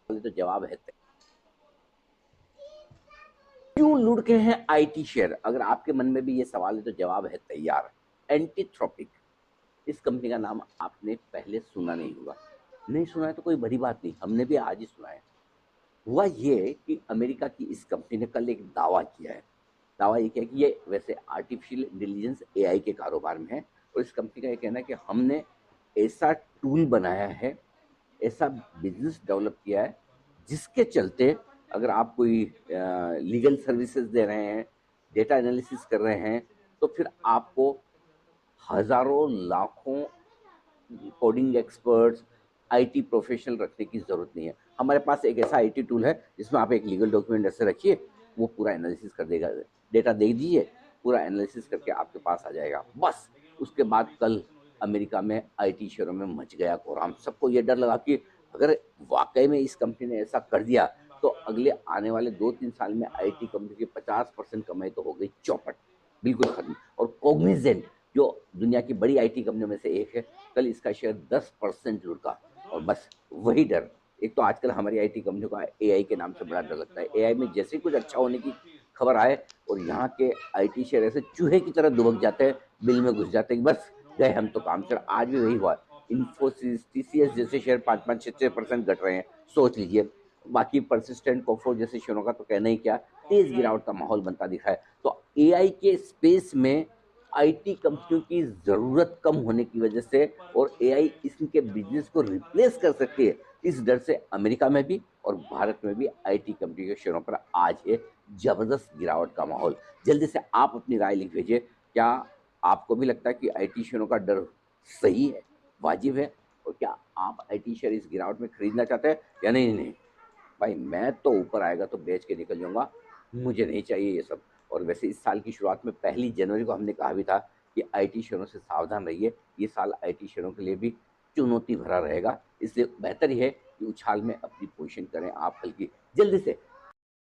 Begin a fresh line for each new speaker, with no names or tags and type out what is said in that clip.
तो जवाब है क्यों लुढ़के हैं आईटी शेयर। अगर आपके मन में भी ये सवाल है तो जवाब है तैयार। एंटीथ्रोपिक, इस कंपनी का नाम आपने पहले सुना नहीं होगा। नहीं सुना है तो कोई बड़ी बात नहीं, हमने भी आज ही सुना है। हुआ ये कि अमेरिका की इस कंपनी ने कल एक दावा किया है। दावा ये किया कि ये वैसे आर्टिफिशियल इंटेलिजेंस एआई के कारोबार में है, और इस कंपनी का ये कहना है कि हमने ऐसा टूल बनाया है, ऐसा बिजनेस डेवलप किया है जिसके चलते अगर आप कोई लीगल सर्विसेज दे रहे हैं, डेटा एनालिसिस कर रहे हैं, तो फिर आपको हजारों लाखों कोडिंग एक्सपर्ट्स, आईटी प्रोफेशनल रखने की जरूरत नहीं है। हमारे पास एक ऐसा आईटी टूल है जिसमें आप एक लीगल डॉक्यूमेंट ऐसे रखिए, वो पूरा एनालिसिस कर देगा, डेटा दे दीजिए, पूरा एनालिसिस करके आपके पास आ जाएगा। बस उसके बाद कल अमेरिका में आईटी शेयरों में मच गया कोहराम। सबको ये डर लगा कि अगर वाकई में इस कंपनी ने ऐसा कर दिया तो अगले आने वाले 2-3 साल में आईटी कंपनी की 50% कमाई तो हो गई चौपट, बिल्कुल खत्म। और कॉग्निजेंट जो दुनिया की बड़ी आईटी कंपनियों में से एक है, कल इसका शेयर 10% लुढ़का। और बस वही डर, एक तो आजकल हमारी आईटी कंपनियों का एआई के नाम से बड़ा डर लगता है। एआई में जैसे ही कुछ अच्छा होने की खबर आए और यहाँ के आईटी शेयर ऐसे चूहे की तरह दुबक जाते हैं, बिल में घुस जाते हैं कि बस गए हम तो काम से। आज भी वही हुआ। इन्फोसिस, टीसीएस जैसे शेयर 5-5, 6-6% घट रहे हैं, सोच लीजिए। बाकी परसिस्टेंट, कोफोर्ज जैसे शेयरों का तो कहना ही क्या, तेज गिरावट का माहौल बनता दिखा है। तो एआई के स्पेस में आईटी कंपनियों की जरूरत कम होने की वजह से और एआई इनके बिजनेस को रिप्लेस कर सकती है, इस डर से अमेरिका में भी और भारत में भी आईटी कंपनी के शेयरों पर आज है जबरदस्त गिरावट का माहौल। जल्दी से आप अपनी राय लिख भेजिए। क्या आपको भी लगता है कि आईटी शेयरों का डर सही है, वाजिब है? और क्या आप आईटी शेयर इस गिरावट में खरीदना चाहते हैं या नहीं? नहीं भाई, मैं तो ऊपर आएगा तो बेच के निकल जाऊंगा, मुझे नहीं चाहिए ये सब। और वैसे इस साल की शुरुआत में 1 जनवरी को हमने कहा भी था कि आईटी शेयरों से सावधान रहिए। ये साल आईटी शेयरों के लिए भी चुनौती भरा रहेगा, इसलिए बेहतर ही है कि उछाल में अपनी पोजीशन करें आप हल्की। जल्दी से